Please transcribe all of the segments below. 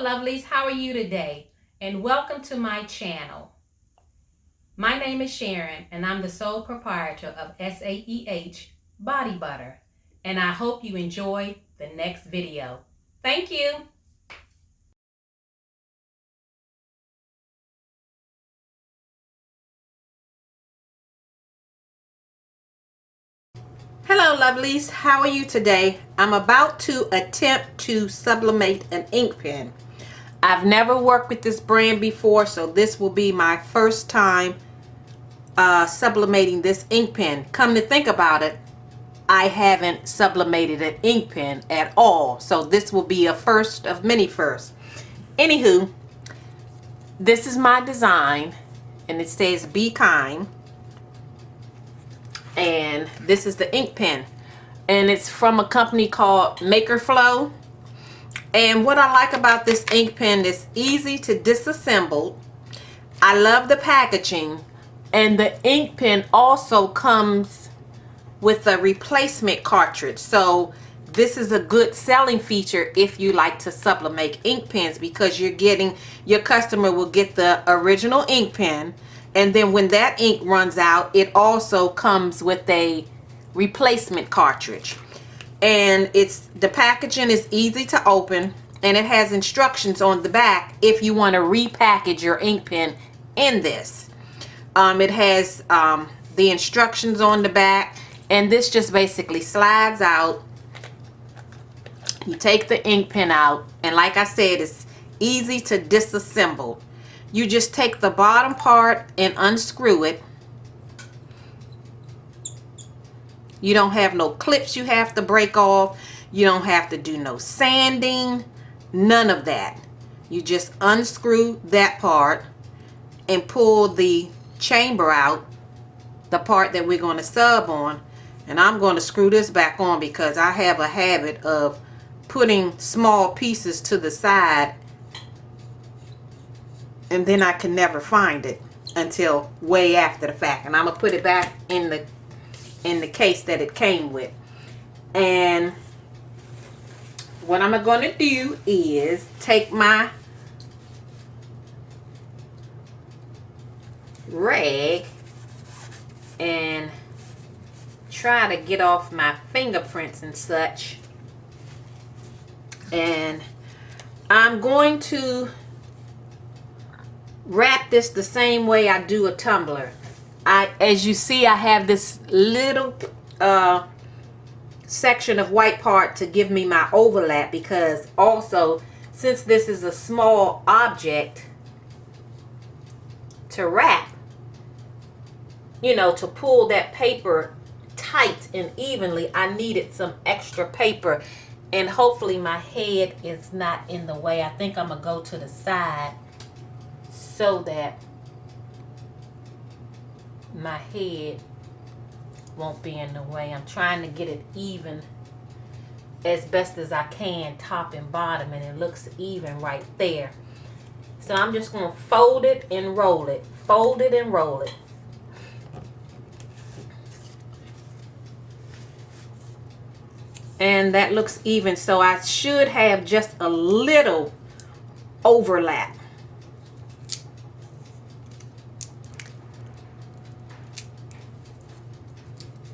Hello lovelies, how are you today? And welcome to my channel. My name is Sharon and I'm the sole proprietor of SAEH Body Butter. And I hope you enjoy the next video. Thank you. Hello lovelies, how are you today? I'm about to attempt to sublimate an ink pen. I've never worked with this brand before, so this will be my first time sublimating this ink pen. Come to think about it, I haven't sublimated an ink pen at all, so this will be a first of many firsts. Anywho, this is my design and it says be kind, and this is the ink pen and it's from a company called Maker Flow. And what I like about this ink pen is easy to disassemble. I love the packaging, and the ink pen also comes with a replacement cartridge. So this is a good selling feature if you like to sublimate ink pens, because your customer will get the original ink pen, and then when that ink runs out, it also comes with a replacement cartridge. And the packaging is easy to open, and it has instructions on the back if you want to repackage your ink pen in this. It has the instructions on the back, and this just basically slides out. You take the ink pen out, and like I said, it's easy to disassemble. You just take the bottom part and unscrew it. You don't have no clips you have to break off. You don't have to do no sanding, none of that. You just unscrew that part and pull the chamber out, the part that we're going to sub on. And I'm going to screw this back on because I have a habit of putting small pieces to the side and then I can never find it until way after the fact. And I'm going to put it back in the case that it came with. And what I'm going to do is take my rag and try to get off my fingerprints and such. And I'm going to wrap this the same way I do a tumbler. As you see, I have this little section of white part to give me my overlap, because also, since this is a small object to wrap, you know, to pull that paper tight and evenly, I needed some extra paper. And hopefully my head is not in the way. I think I'm gonna go to the side so that my head won't be in the way. I'm trying to get it even as best as I can, top and bottom, and it looks even right there. So I'm just going to fold it and roll it, fold it and roll it. And that looks even, so I should have just a little overlap.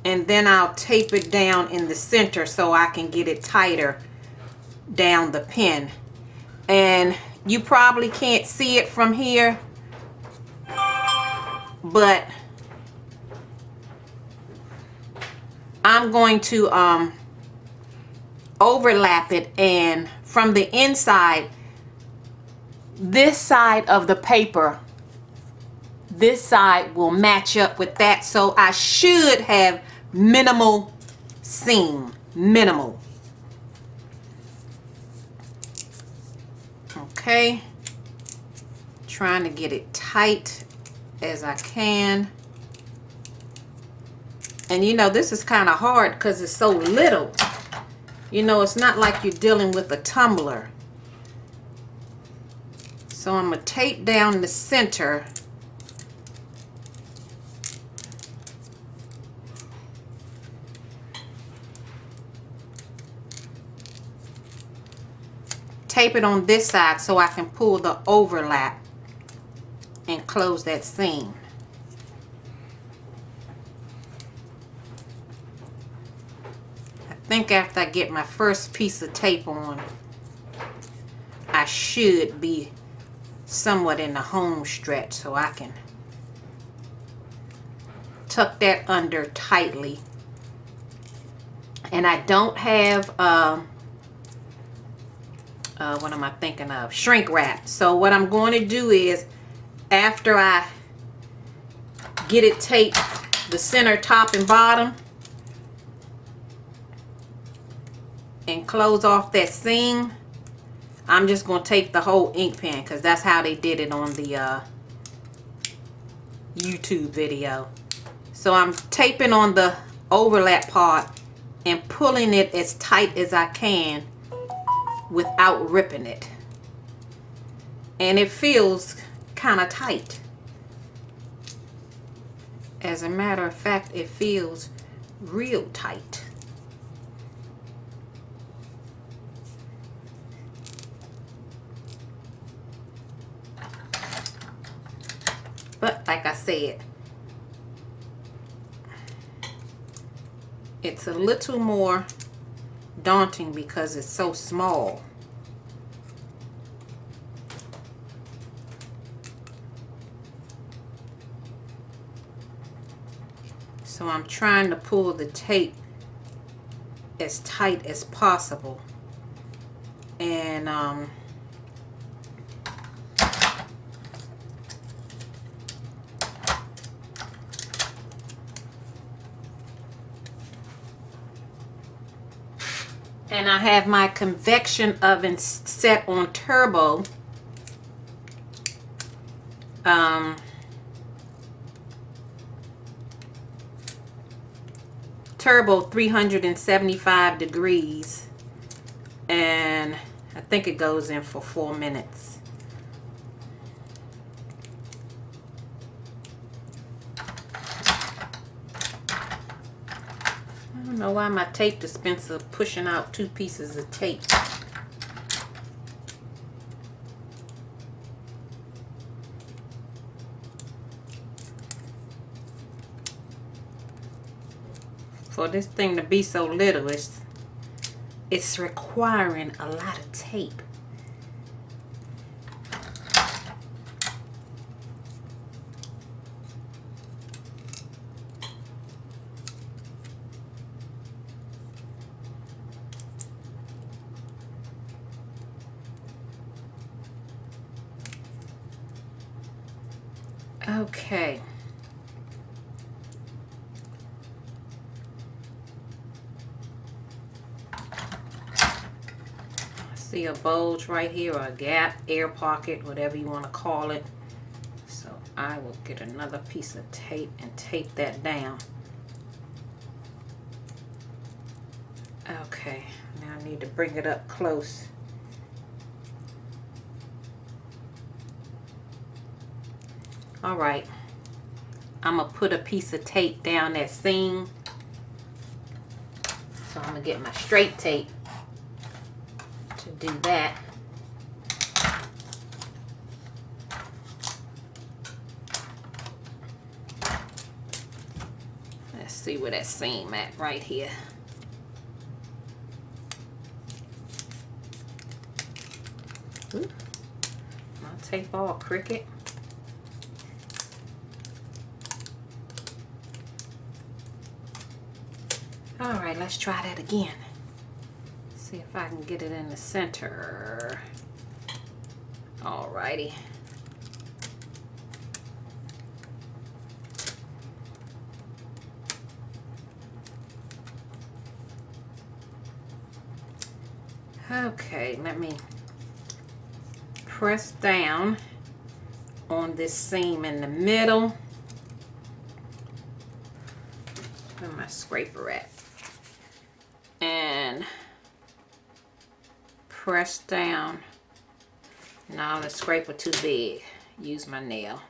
And then I'll tape it down in the center so I can get it tighter down the pen. And you probably can't see it from here, but I'm going to overlap it, and from the inside, this side of the paper, this side will match up with that, so I should have minimal seam, minimal. Okay, trying to get it tight as I can. And you know, this is kind of hard because it's so little. You know, it's not like you're dealing with a tumbler. So I'm going to tape down the center. tape it on this side so I can pull the overlap and close that seam. I think after I get my first piece of tape on, I should be somewhat in the home stretch, so I can tuck that under tightly. And I don't have what am I thinking of? Shrink wrap. So what I'm going to do is, after I get it taped, the center, top, and bottom, and close off that seam, I'm just going to take the whole ink pen, because that's how they did it on the YouTube video. So I'm taping on the overlap part and pulling it as tight as I can without ripping it. And it feels kind of tight. As a matter of fact, it feels real tight. But like I said, it's a little more daunting because it's so small. So I'm trying to pull the tape as tight as possible. And I have my convection oven set on turbo. Turbo 375 degrees, and I think it goes in for 4 minutes. I don't know why my tape dispenser pushing out 2 pieces of tape. For this thing to be so little, it's requiring a lot of tape. Okay. See a bulge right here, or a gap, air pocket, whatever you want to call it. So I will get another piece of tape and tape that down. Okay, now I need to bring it up close. All right, I'm gonna put a piece of tape down that seam. So I'm gonna get my straight tape to do that. Let's see where that seam at right here. Ooh, my tape all crooked. All right, let's try that again. See if I can get it in the center. Alrighty. Okay, let me press down on this seam in the middle. Where my scraper at? And press down. No, the scraper too big. Use my nail.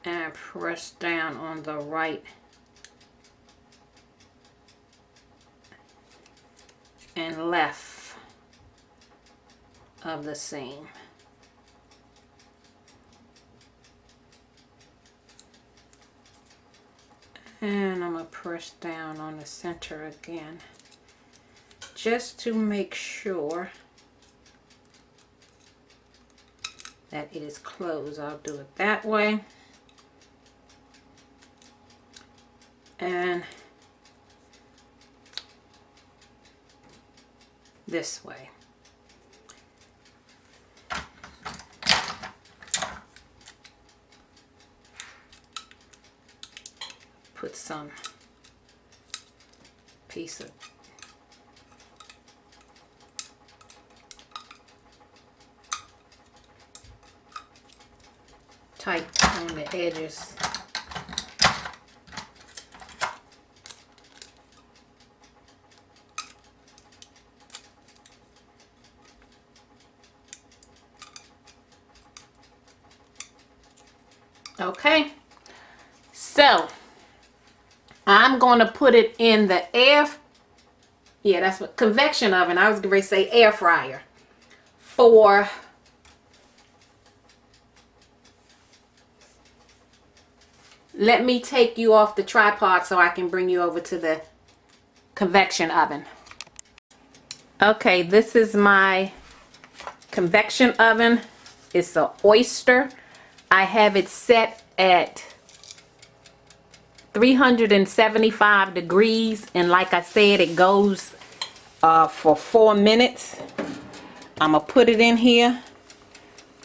And press down on the right and left of the seam. And I'm going to press down on the center again, just to make sure that it is closed. I'll do it that way. And this way. Put some piece of tight on the edges. Okay, so I'm going to put it in the that's what, convection oven. I was going to say air fryer for let me take you off the tripod so I can bring you over to the convection oven. Okay, this is my convection oven. It's an Oyster. I have it set at 375 degrees, and like I said, it goes for 4 minutes. I'm gonna put it in here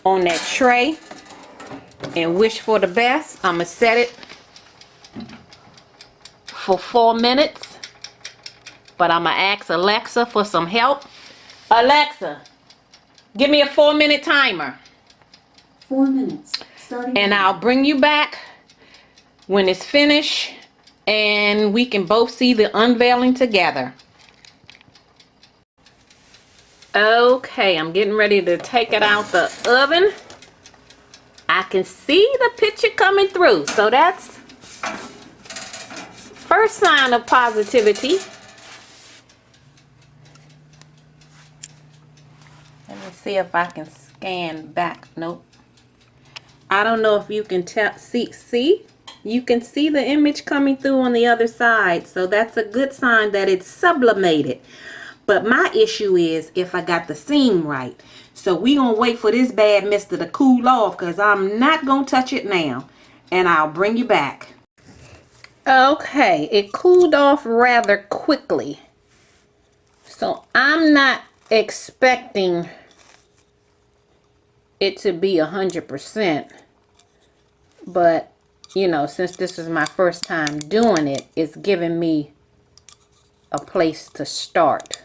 on that tray and wish for the best. I'm gonna set it for 4 minutes, but I'm gonna ask Alexa for some help. Alexa, give me a 4-minute timer. 4 minutes. Starting and now. I'll bring you back when it's finished and we can both see the unveiling together. Okay, I'm getting ready to take it out the oven. I can see the picture coming through, so that's first sign of positivity. Let me see if I can scan back. Nope. I don't know if you can see. You can see the image coming through on the other side, so that's a good sign that it's sublimated. But my issue is if I got the seam right. So we gonna wait for this bad mister to cool off, because I'm not gonna touch it now, and I'll bring you back. Okay, it cooled off rather quickly, so I'm not expecting it to be 100%, but you know, since this is my first time doing it, it's giving me a place to start.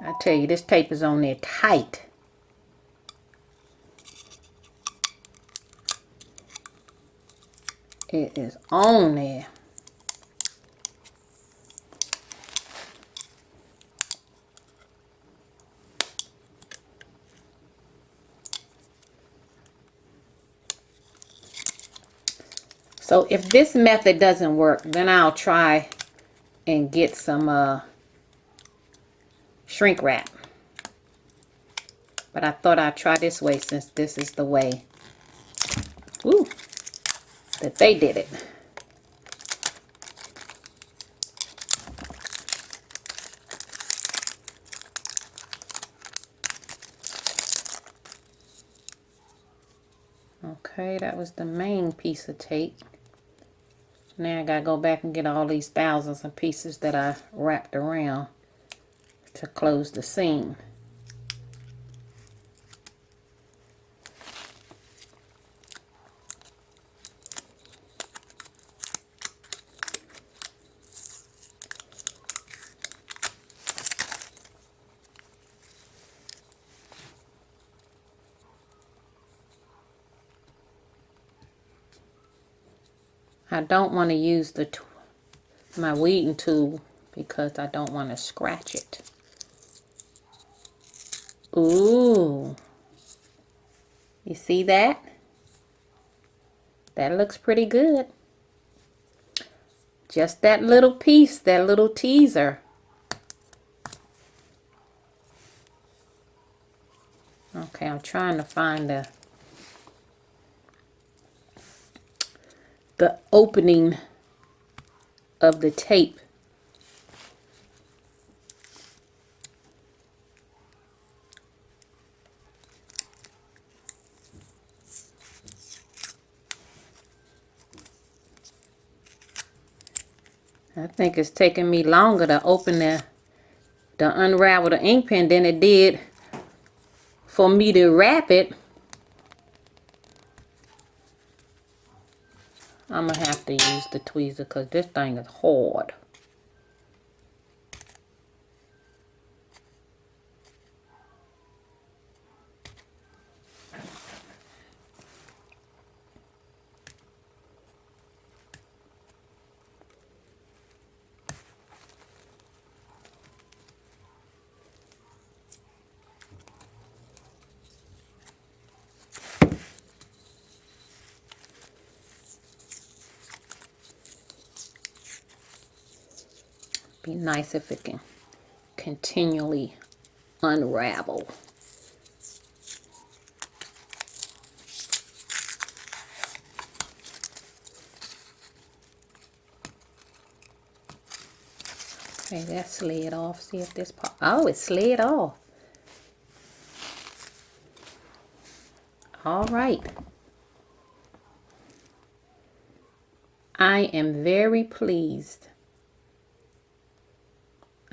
I tell you, this tape is on there tight. It is on there. So if this method doesn't work, then I'll try and get some shrink wrap. But I thought I'd try this way since this is the way that they did it. Okay, that was the main piece of tape. Now I gotta go back and get all these thousands of pieces that I wrapped around to close the seam. I don't want to use my weeding tool because I don't want to scratch it. Ooh. You see that? That looks pretty good. Just that little piece, that little teaser. Okay, I'm trying to find the opening of the tape. I think it's taking me longer to open to unravel the ink pen than it did for me to wrap it. I'm gonna have to use the tweezer because this thing is hard. Be nice if it can continually unravel. Okay, that slid off. See if this part. Oh, it slid off. All right. I am very pleased.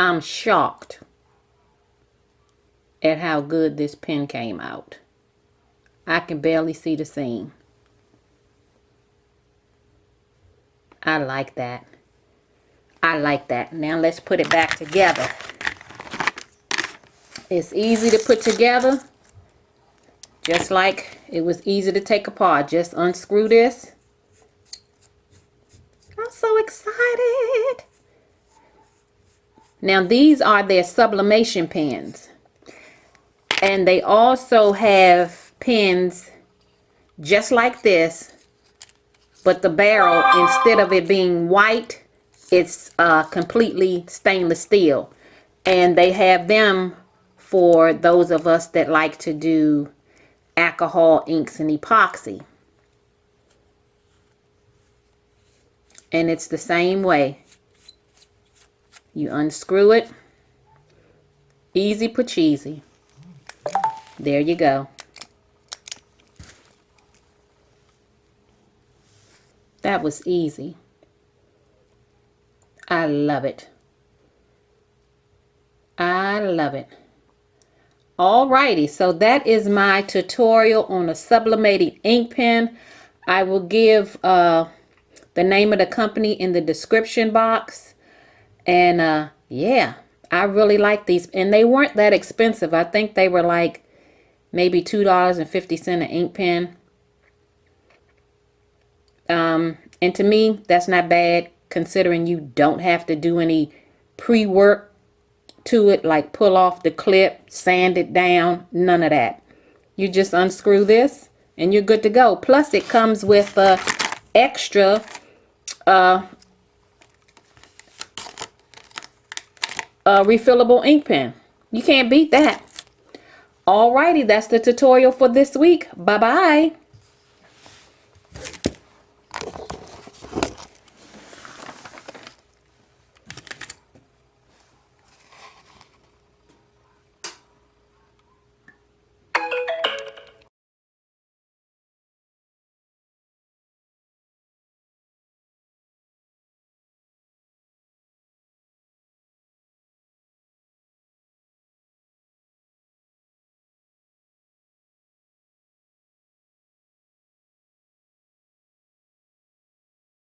I'm shocked at how good this pen came out. I can barely see the seam. I like that. I like that. Now let's put it back together. It's easy to put together, just like it was easy to take apart. Just unscrew this. I'm so excited. Now these are their sublimation pens. And they also have pens just like this, but the barrel, instead of it being white, it's completely stainless steel. And they have them for those of us that like to do alcohol inks and epoxy. And it's the same way. You unscrew it. Easy peasy. There you go. That was easy. I love it. I love it. Alrighty, so that is my tutorial on a sublimated ink pen. I will give the name of the company in the description box. And yeah, I really like these. And they weren't that expensive. I think they were like maybe $2.50 an ink pen. And to me, that's not bad considering you don't have to do any pre-work to it, like pull off the clip, sand it down, none of that. You just unscrew this and you're good to go. Plus it comes with extra refillable ink pen. You can't beat that. Alrighty, that's the tutorial for this week. Bye-bye.